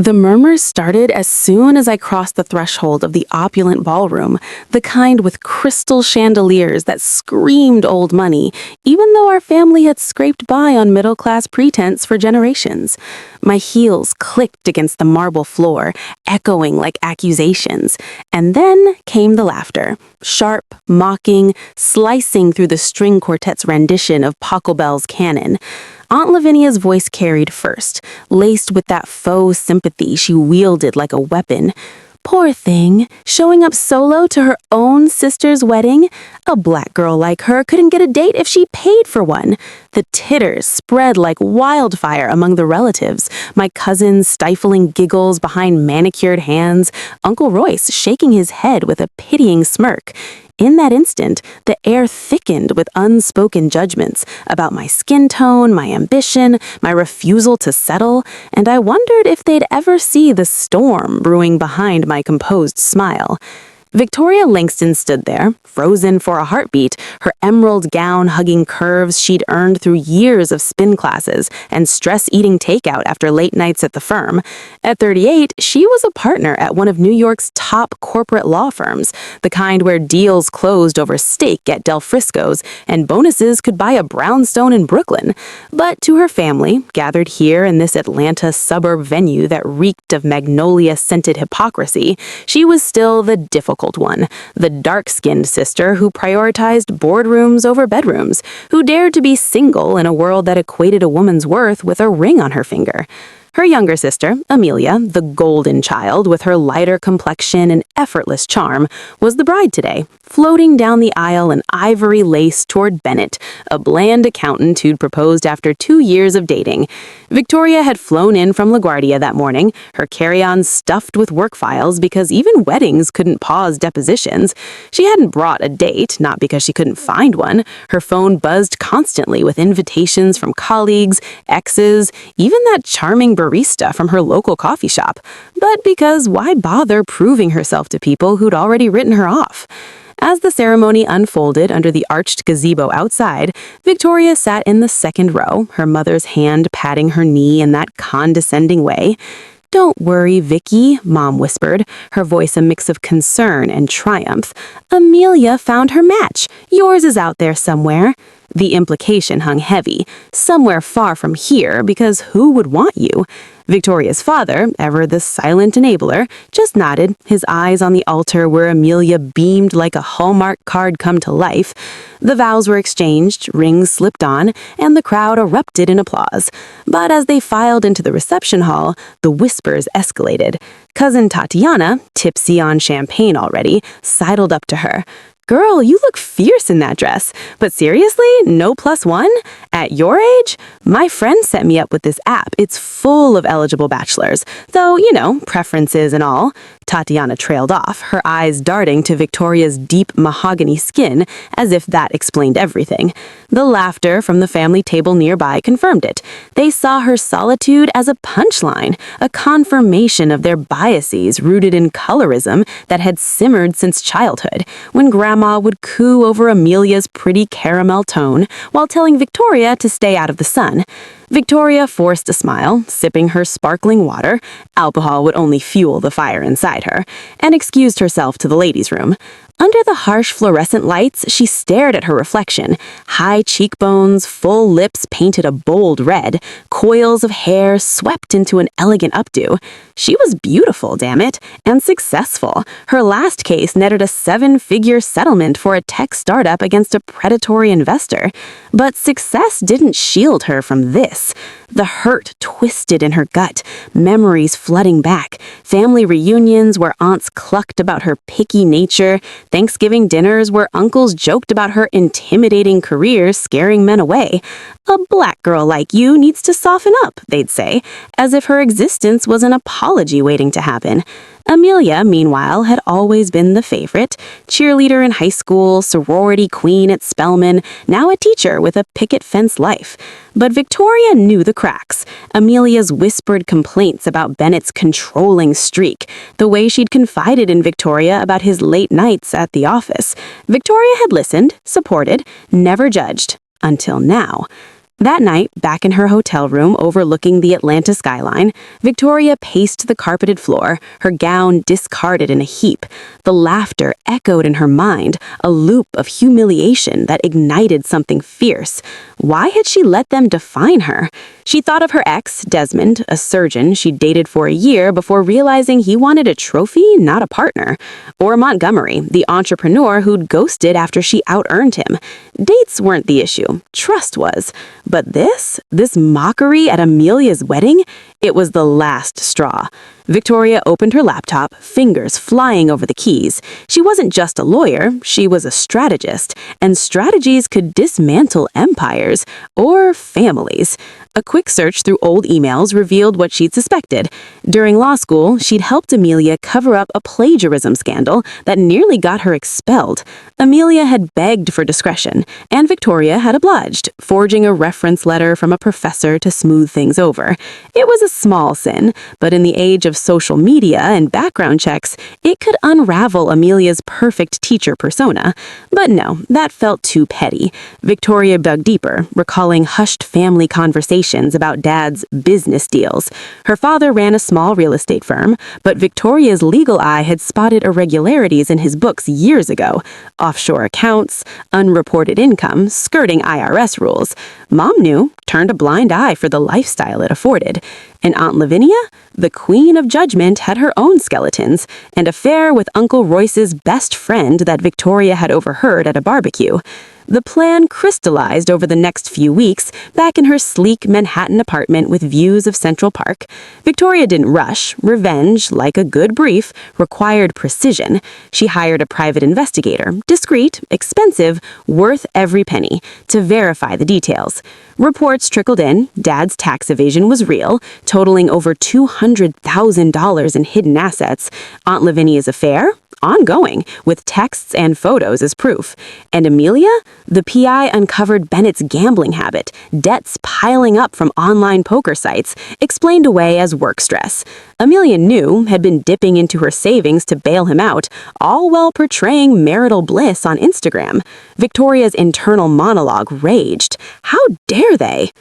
The murmurs started as soon as I crossed the threshold of the opulent ballroom, the kind with crystal chandeliers that screamed old money, even though our family had scraped by on middle-class pretense for generations. My heels clicked against the marble floor, echoing like accusations. And then came the laughter, sharp, mocking, slicing through the string quartet's rendition of Pachelbel's canon. Aunt Lavinia's voice carried first, laced with that faux sympathy she wielded like a weapon. Poor thing, showing up solo to her own sister's wedding? A black girl like her couldn't get a date if she paid for one. The titters spread like wildfire among the relatives, my cousins stifling giggles behind manicured hands, Uncle Royce shaking his head with a pitying smirk. In that instant, the air thickened with unspoken judgments about my skin tone, my ambition, my refusal to settle, and I wondered if they'd ever see the storm brewing behind my composed smile. Victoria Langston stood there, frozen for a heartbeat, her emerald gown hugging curves she'd earned through years of spin classes and stress-eating takeout after late nights at the firm. At 38, she was a partner at one of New York's top corporate law firms, the kind where deals closed over steak at Del Frisco's and bonuses could buy a brownstone in Brooklyn. But to her family, gathered here in this Atlanta suburb venue that reeked of magnolia-scented hypocrisy, she was still the difficult one, the dark-skinned sister who prioritized boardrooms over bedrooms, who dared to be single in a world that equated a woman's worth with a ring on her finger. Her younger sister, Amelia, the golden child with her lighter complexion and effortless charm, was the bride today, floating down the aisle in ivory lace toward Bennett, a bland accountant who'd proposed after 2 years of dating. Victoria had flown in from LaGuardia that morning, her carry-on stuffed with work files because even weddings couldn't pause depositions. She hadn't brought a date, not because she couldn't find one. Her phone buzzed constantly with invitations from colleagues, exes, even that charming barista from her local coffee shop, but because why bother proving herself to people who'd already written her off? As the ceremony unfolded under the arched gazebo outside, Victoria sat in the second row, her mother's hand patting her knee in that condescending way. "Don't worry, Vicky," Mom whispered, her voice a mix of concern and triumph. "Amelia found her match. Yours is out there somewhere." The implication hung heavy. Somewhere far from here, because who would want you? Victoria's father, ever the silent enabler, just nodded, his eyes on the altar where Amelia beamed like a Hallmark card come to life. The vows were exchanged, rings slipped on, and the crowd erupted in applause. But as they filed into the reception hall, the whispers escalated. Cousin Tatiana, tipsy on champagne already, sidled up to her. "Girl, you look fierce in that dress. But seriously, no +1? At your age? My friend set me up with this app. It's full of eligible bachelors. Though, preferences and all." Tatiana trailed off, her eyes darting to Victoria's deep mahogany skin, as if that explained everything. The laughter from the family table nearby confirmed it. They saw her solitude as a punchline, a confirmation of their biases rooted in colorism that had simmered since childhood, when Grandma would coo over Amelia's pretty caramel tone while telling Victoria to stay out of the sun. Victoria forced a smile, sipping her sparkling water, alcohol would only fuel the fire inside her, and excused herself to the ladies' room. Under the harsh fluorescent lights, she stared at her reflection. High cheekbones, full lips painted a bold red, coils of hair swept into an elegant updo. She was beautiful, damn it, and successful. Her last case netted a 7-figure settlement for a tech startup against a predatory investor. But success didn't shield her from this. The hurt twisted in her gut, memories flooding back, family reunions where aunts clucked about her picky nature, Thanksgiving dinners where uncles joked about her intimidating career scaring men away. "A black girl like you needs to soften up," they'd say, as if her existence was an apology waiting to happen. Amelia, meanwhile, had always been the favorite. Cheerleader in high school, sorority queen at Spelman, now a teacher with a picket fence life. But Victoria knew the cracks. Amelia's whispered complaints about Bennett's controlling streak, the way she'd confided in Victoria about his late nights at the office. Victoria had listened, supported, never judged. Until now. That night, back in her hotel room overlooking the Atlanta skyline, Victoria paced the carpeted floor, her gown discarded in a heap. The laughter echoed in her mind, a loop of humiliation that ignited something fierce. Why had she let them define her? She thought of her ex, Desmond, a surgeon she'd dated for a year before realizing he wanted a trophy, not a partner. Or Montgomery, the entrepreneur who'd ghosted after she out-earned him. Dates weren't the issue, trust was. But this mockery at Amelia's wedding, it was the last straw. Victoria opened her laptop, fingers flying over the keys. She wasn't just a lawyer, she was a strategist, and strategies could dismantle empires or families. A quick search through old emails revealed what she'd suspected. During law school, she'd helped Amelia cover up a plagiarism scandal that nearly got her expelled. Amelia had begged for discretion, and Victoria had obliged, forging a reference letter from a professor to smooth things over. It was a small sin, but in the age of social media and background checks, it could unravel Amelia's perfect teacher persona. But no, that felt too petty. Victoria dug deeper, recalling hushed family conversations about Dad's business deals. Her father ran a small real estate firm, but Victoria's legal eye had spotted irregularities in his books years ago. Offshore accounts, unreported income, skirting IRS rules. Mom knew, turned a blind eye for the lifestyle it afforded. And Aunt Lavinia, the queen of judgment, had her own skeletons, an affair with Uncle Royce's best friend that Victoria had overheard at a barbecue. The plan crystallized over the next few weeks back in her sleek Manhattan apartment with views of Central Park. Victoria didn't rush. Revenge, like a good brief, required precision. She hired a private investigator, discreet, expensive, worth every penny, to verify the details. Reports trickled in. Dad's tax evasion was real, totaling over $200,000 in hidden assets. Aunt Lavinia's affair? Ongoing, with texts and photos as proof. And Amelia? The PI uncovered Bennett's gambling habit, debts piling up from online poker sites, explained away as work stress. Amelia knew, had been dipping into her savings to bail him out, all while portraying marital bliss on Instagram. Victoria's internal monologue raged. How dare they?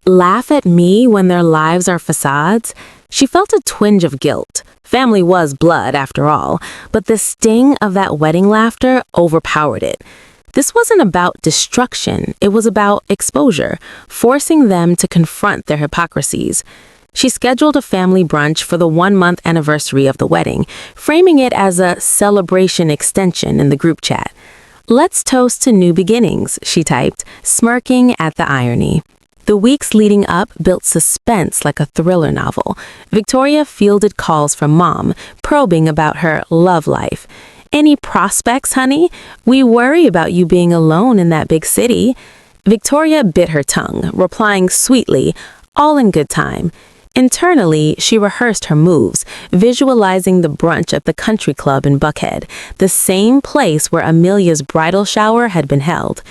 Laugh at me when their lives are facades? She felt a twinge of guilt. Family was blood, after all, but the sting of that wedding laughter overpowered it. This wasn't about destruction, it was about exposure, forcing them to confront their hypocrisies. She scheduled a family brunch for the 1-month anniversary of the wedding, framing it as a celebration extension in the group chat. "Let's toast to new beginnings," she typed, smirking at the irony. The weeks leading up built suspense like a thriller novel. Victoria fielded calls from Mom, probing about her love life. "Any prospects, honey? We worry about you being alone in that big city." Victoria bit her tongue, replying sweetly, all in good time. Internally, she rehearsed her moves, visualizing the brunch at the country club in Buckhead, the same place where Amelia's bridal shower had been held.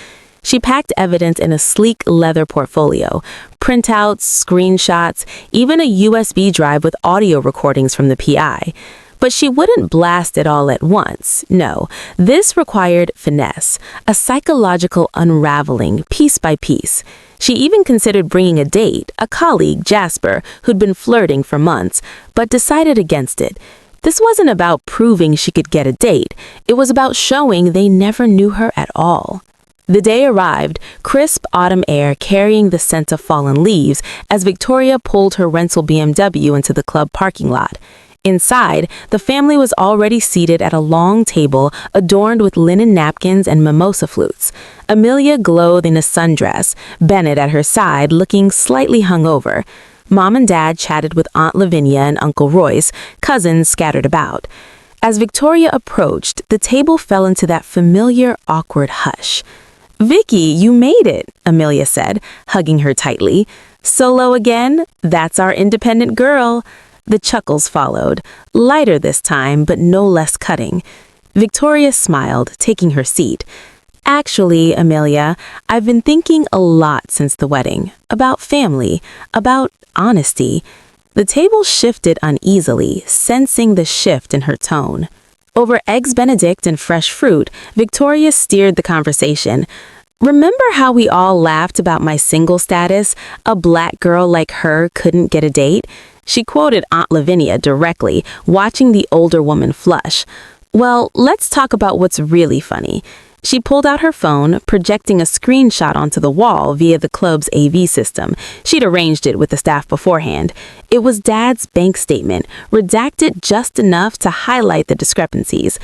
She packed evidence in a sleek leather portfolio, printouts, screenshots, even a USB drive with audio recordings from the PI. But she wouldn't blast it all at once. No, this required finesse, a psychological unraveling, piece by piece. She even considered bringing a date, a colleague, Jasper, who'd been flirting for months, but decided against it. This wasn't about proving she could get a date. It was about showing they never knew her at all. The day arrived, crisp autumn air carrying the scent of fallen leaves as Victoria pulled her rental BMW into the club parking lot. Inside, the family was already seated at a long table adorned with linen napkins and mimosa flutes. Amelia glowed in a sundress, Bennett at her side looking slightly hungover. Mom and Dad chatted with Aunt Lavinia and Uncle Royce, cousins scattered about. As Victoria approached, the table fell into that familiar, awkward hush. "Vicky, you made it," Amelia said, hugging her tightly. "Solo again? That's our independent girl." The chuckles followed, lighter this time, but no less cutting. Victoria smiled, taking her seat. "Actually, Amelia, I've been thinking a lot since the wedding. About family, about honesty." The table shifted uneasily, sensing the shift in her tone. Over eggs Benedict and fresh fruit, Victoria steered the conversation. Remember how we all laughed about my single status? A black girl like her couldn't get a date? She quoted Aunt Lavinia directly, watching the older woman flush. Well, let's talk about what's really funny. She pulled out her phone, projecting a screenshot onto the wall via the club's AV system. She'd arranged it with the staff beforehand. It was Dad's bank statement, redacted just enough to highlight the discrepancies.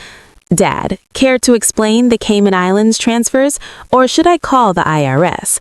Dad, care to explain the Cayman Islands transfers, or should I call the IRS?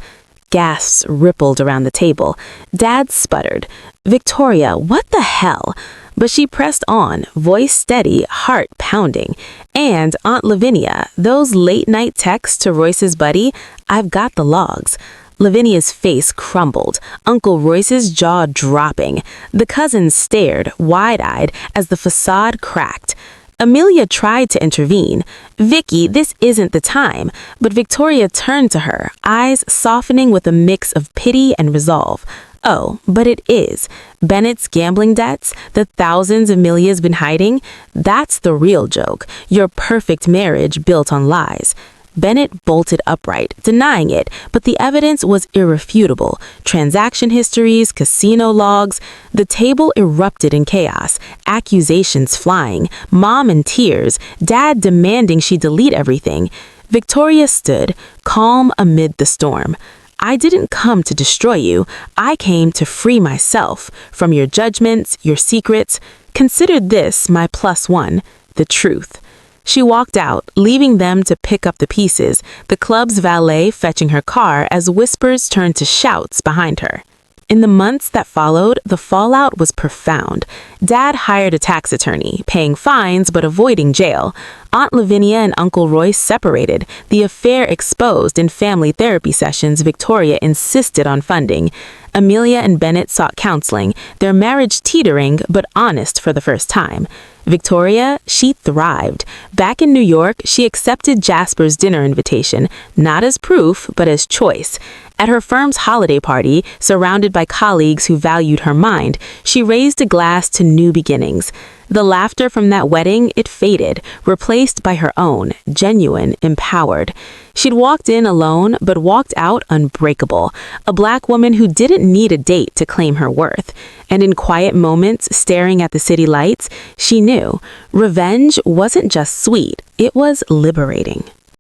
Gasps rippled around the table. Dad sputtered. Victoria, what the hell? But she pressed on, voice steady, heart pounding. And Aunt Lavinia, those late-night texts to Royce's buddy, I've got the logs. Lavinia's face crumbled, Uncle Royce's jaw dropping. The cousins stared, wide-eyed, as the facade cracked. Amelia tried to intervene. Vicky, this isn't the time. But Victoria turned to her, eyes softening with a mix of pity and resolve. Oh, but it is. Bennett's gambling debts, the thousands Amelia's been hiding, that's the real joke. Your perfect marriage built on lies. Bennett bolted upright, denying it, but the evidence was irrefutable. Transaction histories, casino logs. The table erupted in chaos, accusations flying, Mom in tears, Dad demanding she delete everything. Victoria stood, calm amid the storm. I didn't come to destroy you. I came to free myself from your judgments, your secrets. Consider this my +1, the truth. She walked out, leaving them to pick up the pieces, the club's valet fetching her car as whispers turned to shouts behind her. In the months that followed, the fallout was profound. Dad hired a tax attorney, paying fines but avoiding jail. Aunt Lavinia and Uncle Royce separated, the affair exposed in family therapy sessions Victoria insisted on funding. Amelia and Bennett sought counseling, their marriage teetering but honest for the first time. Victoria, she thrived. Back in New York, she accepted Jasper's dinner invitation, not as proof, but as choice. At her firm's holiday party, surrounded by colleagues who valued her mind, she raised a glass to new beginnings. The laughter from that wedding, it faded, replaced by her own, genuine, empowered. She'd walked in alone, but walked out unbreakable, a black woman who didn't need a date to claim her worth. And in quiet moments, staring at the city lights, she knew revenge wasn't just sweet, it was liberating.